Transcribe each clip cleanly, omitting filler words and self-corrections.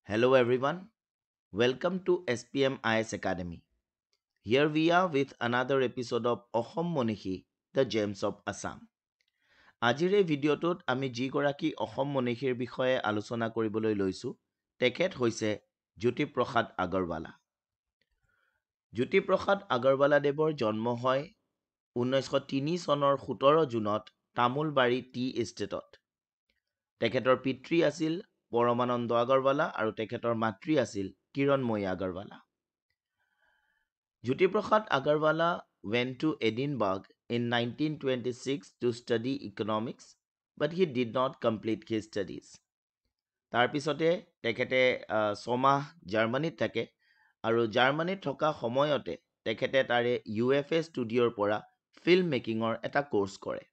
Hello everyone, welcome to SPM IS Academy. Here we are with another episode of Ahom Monishi, the Gems of Assam. আজিৰ এই ভিডিঅ'টোত আমি যিগৰাকী অসম মনীষীৰ বিষয়ে আলোচনা কৰিবলৈ লৈছোঁ তেখেত হৈছে জ্যোতিপ্ৰসাদ আগৰৱালা। জ্যোতিপ্ৰসাদ আগৰৱালাদেৱৰ জন্ম হয় 1903 চনৰ 17 জুনত তামোলবাৰী টি এষ্টেটত। তেখেতৰ পিতৃ আছিল পৰমানন্দ আগৰৱালা আৰু তেখেতৰ মাতৃ আছিল Kiranmoyee Agarwala. Jyotiprasad Agarwala went to Edinburgh in 1926 to study economics, but he did not complete his studies. তাৰ পিছতে তেখেতে 6 মাহ জাৰ্মানীত থাকে আৰু জাৰ্মানীত থকা সময়তে তেখেতে তাৰে UFA ষ্টুডিঅ'ৰ পৰা ফিল্ম মেকিঙৰ এটা কোৰ্চ কৰে।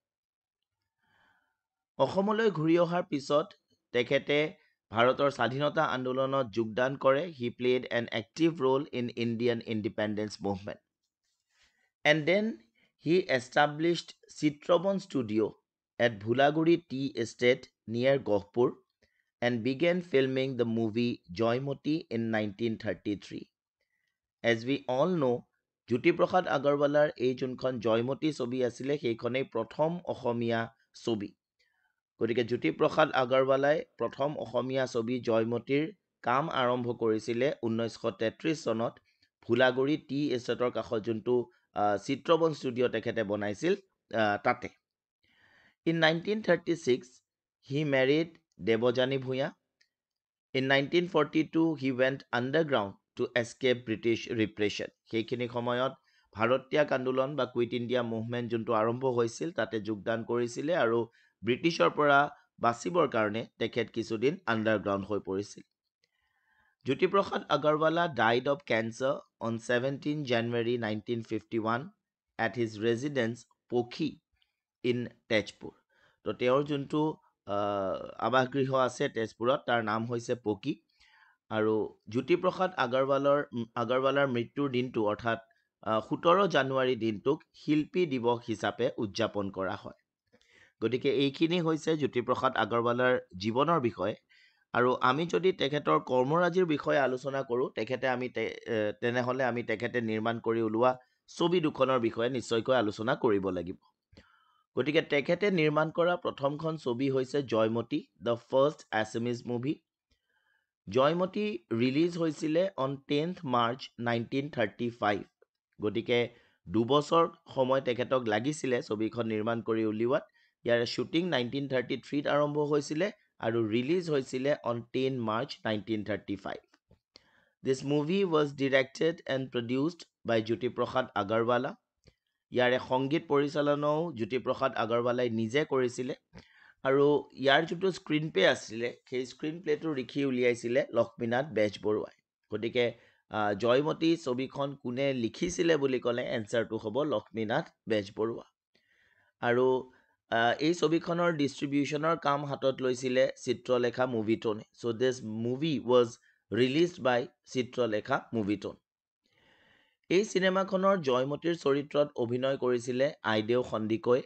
অসমলৈ ঘূৰি অহাৰ পিছত তেখেতে ভাৰতৰ স্বাধীনতা আন্দোলনত যোগদান কৰে। He played an active role in Indian independence movement. And then he established Citrobon Studio at Bhulaguri Tea Estate near Gohpur and began filming the movie Joymoti in 1933. As we all know, Jyotiprasad আগৰৱালাৰ এই যোনখন জয়মতী ছবি আছিলে সেইখনেই প্ৰথম অসমীয়া ছবি। গতিকে জ্যোতিপ্ৰসাদ আগৰৱালাই প্ৰথম অসমীয়া ছবি জয়মতীৰ কাম আৰম্ভ কৰিছিলে 1933 চনত ভোলাগুৰি টি এষ্টেটৰ কাষত যোনটো চিত্ৰবন ষ্টুডিঅ' তেখেতে বনাইছিল তাতে। In 1936, he married Devojani Bhuya. In 1942, he went underground to escape British repression. সেইখিনি সময়ত ভাৰতীয় আন্দোলন বা কুইট ইণ্ডিয়া মুভমেণ্ট যোনটো আৰম্ভ হৈছিল তাতে যোগদান কৰিছিলে আৰু ব্ৰিটিছৰ পৰা বাচিবৰ কাৰণে তেখেত কিছুদিন আণ্ডাৰগ্ৰাউণ্ড হৈ পৰিছিল। Jyotiprasad Agarwala died of cancer on 17 January 1951 at his residence Pokhi in Tezpur. তো তেওঁৰ যোনটো আৱাসগৃহ আছে তেজপুৰত তাৰ নাম হৈছে পকি আৰু জ্যোতিপ্ৰসাদ আগৰৱালাৰ মৃত্যুৰ দিনটো অৰ্থাৎ 17 জানুৱাৰী দিনটোক শিল্পী দিৱস হিচাপে উদযাপন কৰা হয়। গতিকে এইখিনি হৈছে জ্যোতিপ্ৰসাদ আগৰৱালাৰ জীৱনৰ বিষয়ে আৰু আমি যদি তেখেতৰ কৰ্মৰাজিৰ বিষয়ে আলোচনা কৰোঁ তেনেহ'লে আমি তেখেতে নিৰ্মাণ কৰি ওলোৱা ছবি দুখনৰ বিষয়ে নিশ্চয়কৈ আলোচনা কৰিব লাগিব। গতিকে তেখেতে নিৰ্মাণ কৰা প্ৰথমখন ছবি হৈছে Joymoti, the first Assamese movie. Joymoti release হৈছিলে অন 10th March 1935। গতিকে 2 বছৰ সময় তেখেতক লাগিছিলে ছবিখন নিৰ্মাণ কৰি উলিওৱাত। ইয়াৰ শ্বুটিং 1933 আৰম্ভ হৈছিলে আৰু ৰিলিজ হৈছিলে on 10 March 1935। This movie was directed and produced by Jyotiprasad Agarwala. ইয়াৰে সংগীত পৰিচালনাও জ্যোতিপ্ৰসাদ আগৰৱালাই নিজে কৰিছিলে আৰু ইয়াৰ যোনটো স্ক্ৰীন প্লে আছিলে সেই স্ক্ৰীন প্লেটো লিখি উলিয়াইছিলে লক্ষ্মীনাথ বেজবৰুৱাই। গতিকে জয়মতী ছবিখন কোনে লিখিছিলে বুলি ক'লে এনচাৰটো হ'ব লক্ষ্মীনাথ বেজবৰুৱা। আৰু এই ছবিখনৰ ডিষ্ট্ৰিবিউশ্যনৰ কাম হাতত লৈছিলে চিত্ৰলেখা মুভিটনে। চ' দিছ মুভি ৱাজ ৰিলিজড বাই চিত্ৰলেখা মুভিটন। এই চিনেমাখনৰ জয়মতীৰ চৰিত্ৰত অভিনয় কৰিছিলে আইদেউ সন্দিকৈ।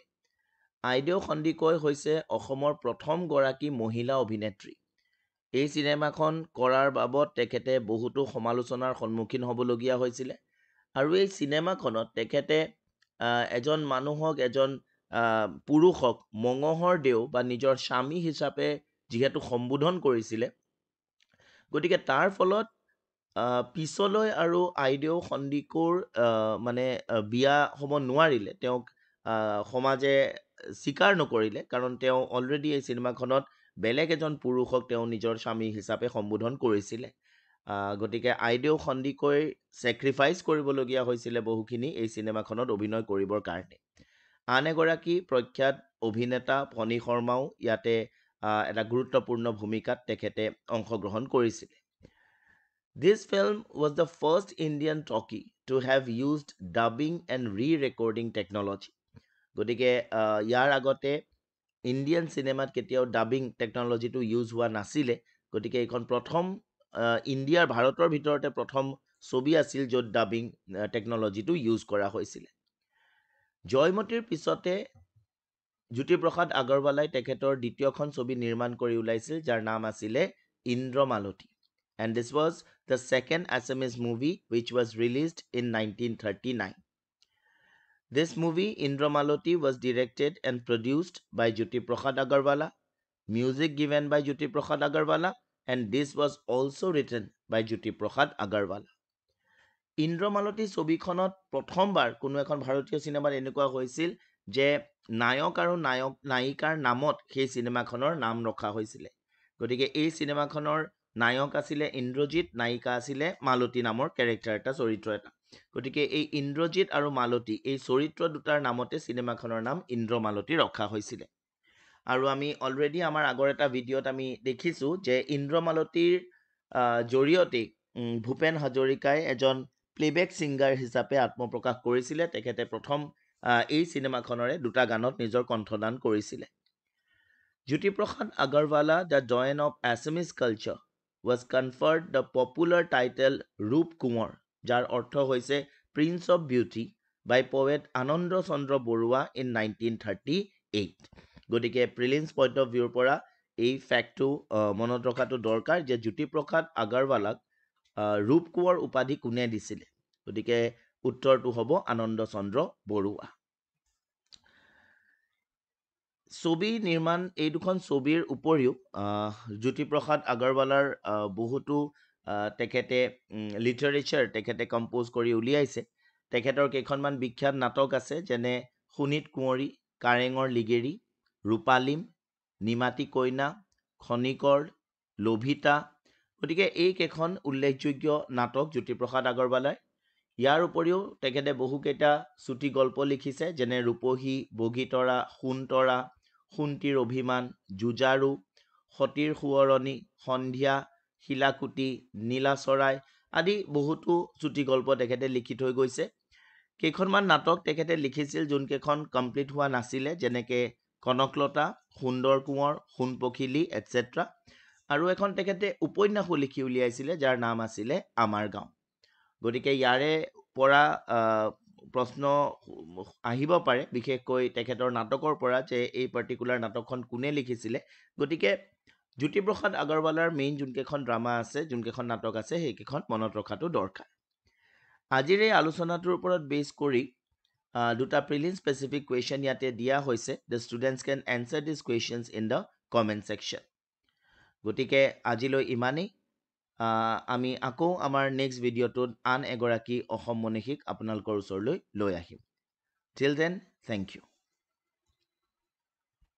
আইদেউ সন্দিকৈ হৈছে অসমৰ প্ৰথমগৰাকী মহিলা অভিনেত্ৰী। এই চিনেমাখন কৰাৰ বাবদ তেখেতে বহুতো সমালোচনাৰ সন্মুখীন হ'বলগীয়া হৈছিলে আৰু এই চিনেমাখনত তেখেতে এজন মানুহক এজন পুৰুষক মঙহৰ দেও বা নিজৰ স্বামী হিচাপে যিহেতু সম্বোধন কৰিছিলে গতিকে তাৰ ফলত পিছলৈ আৰু আইদেউ সন্দিকৈৰ বিয়া হ'ব নোৱাৰিলে। তেওঁক সমাজে স্বীকাৰ নকৰিলে কাৰণ তেওঁ অলৰেডি এই চিনেমাখনত বেলেগ এজন পুৰুষক তেওঁ নিজৰ স্বামী হিচাপে সম্বোধন কৰিছিলে। গতিকে আইদেউ সন্দিকৈ ছেক্ৰিফাইচ কৰিবলগীয়া হৈছিলে বহুখিনি এই চিনেমাখনত অভিনয় কৰিবৰ কাৰণে। আন এগৰাকী প্ৰখ্যাত অভিনেতা ফণী শৰ্মাও ইয়াতে এটা গুৰুত্বপূৰ্ণ ভূমিকাত তেখেতে অংশগ্ৰহণ কৰিছিলে। This film was the first Indian talkie to have used dubbing and re-recording technology. গতিকে ইয়াৰ আগতে ইণ্ডিয়ান চিনেমাত কেতিয়াও ডাবিং টেকনলজিটো ইউজ হোৱা নাছিলে। গতিকে এইখন প্ৰথম ভাৰতৰ ভিতৰতে প্ৰথম ছবি আছিল য'ত ডাবিং টেকনলজিটো ইউজ কৰা হৈছিলে। জয়মতীৰ পিছতে জ্যোতিপ্ৰসাদ আগৰৱালাই তেখেতৰ দ্বিতীয়খন ছবি নিৰ্মাণ কৰি ওলাইছিল যাৰ নাম আছিলে Indramalati. and this was the second Assamese movie which was released in 1939. This movie, Indramaloti, was directed and produced by Jyoti Prasad Agarwala, music given by Jyoti Prasad Agarwala, and this was also written by Jyoti Prasad Agarwala. Indramalati ছবিখনত প্ৰথমবাৰ কোনো এখন ভাৰতীয় চিনেমাত এনেকুৱা হৈছিল যে নায়ক আৰু নায়িকাৰ নামত সেই চিনেমাখনৰ নাম ৰখা হৈছিলে। গতিকে এই চিনেমাখনৰ নায়ক আছিলে ইন্দ্ৰজিৎ, নায়িকা আছিলে মালতী নামৰ কেৰেক্টাৰ এটা, চৰিত্ৰ এটা। গতিকে এই ইন্দ্ৰজিৎ আৰু মালতী এই চৰিত্ৰ দুটাৰ নামতে চিনেমাখনৰ নাম ইন্দ্ৰমালতী ৰখা হৈছিলে। আৰু আমি অলৰেডি আমাৰ আগৰ এটা ভিডিঅ'ত আমি দেখিছোঁ যে ইন্দ্ৰমালতীৰ জৰিয়তে ভূপেন হাজৰিকাই এজন প্লেবেক ছিংগাৰ হিচাপে আত্মপ্ৰকাশ কৰিছিলে। তেখেতে প্ৰথম এই চিনেমাখনৰে দুটা গানত নিজৰ কণ্ঠদান কৰিছিলে। Jyotiprasad Agarwala, the Doyen of Assamese culture, was conferred the popular title Roop Kumar, যাৰ অৰ্থ হৈছে prince of beauty, by poet Ananda Chandra Barua in 1938. গতিকে প্ৰিলিমছ পইণ্ট অফ ভিউৰ পৰা এই ফেক্টটো মনত ৰখাটো দৰকাৰ যে জ্যোতিপ্ৰসাদ আগৰৱালাক ৰূপ কোঁৱৰ উপাধি কোনে দিছিলে। গতিকে উত্তৰটো হ'ব আনন্দ চন্দ্ৰ বৰুৱা। ছবি নিৰ্মাণ, এই দুখন ছবিৰ উপৰিও জ্যোতিপ্ৰসাদ আগৰৱালাৰ বহুতো তেখেতে লিটাৰেচাৰ তেখেতে কম্প'জ কৰি উলিয়াইছে। তেখেতৰ কেইখনমান বিখ্যাত নাটক আছে, যেনে সুনীত কুঁৱৰী, কাৰেঙৰ লিগেৰী, ৰূপালীম, নিমাতী কইনা, খনিকৰ, লভিতা। গতিকে এইকেইখন উল্লেখযোগ্য নাটক জ্যোতিপ্ৰসাদ আগৰৱালাৰ। ইয়াৰ উপৰিও তেখেতে বহুকেইটা চুটি গল্প লিখিছে, যেনে ৰূপহী, বগীতৰা, সোণতৰা, সোণটিৰ অভিমান, যুঁজাৰু, সতীৰ সোঁৱৰণী, সন্ধিয়া, শিলাকুটি, নীলাচৰাই আদি বহুতো চুটি গল্প তেখেতে লিখি থৈ গৈছে। কেইখনমান নাটক তেখেতে লিখিছিল যোনকেইখন কমপ্লিট হোৱা নাছিলে, যেনেকে কনকলতা, সুন্দৰ কোঁৱৰ, সোণপখিলী এটচেট্ৰা। আৰু এখন তেখেতে উপন্যাসো লিখি উলিয়াইছিলে যাৰ নাম আছিলে আমাৰ গাঁও। গতিকে ইয়াৰে পৰা প্ৰশ্ন আহিব পাৰে, বিশেষকৈ তেখেতৰ নাটকৰ পৰা, যে এই পাৰ্টিকুলাৰ নাটকখন কোনে লিখিছিলে। গতিকে জ্যোতিপ্ৰসাদ আগৰৱালাৰ মেইন যোনকেইখন ড্ৰামা আছে, যোনকেইখন নাটক আছে, সেইকেইখন মনত ৰখাটো দৰকাৰ। আজিৰ এই আলোচনাটোৰ ওপৰত বেছ কৰি দুটা প্ৰিলিম স্পেচিফিক কুৱেশ্যন ইয়াতে দিয়া হৈছে। The students can answer this questions in the comment section. গতিকে আজিলৈ ইমানেই। আমি আকৌ আমাৰ নেক্সট ভিডিঅ'টোত আন এগৰাকী অসম মনীষীক আপোনালোকৰ ওচৰলৈ লৈ আহিম। Till then, thank U.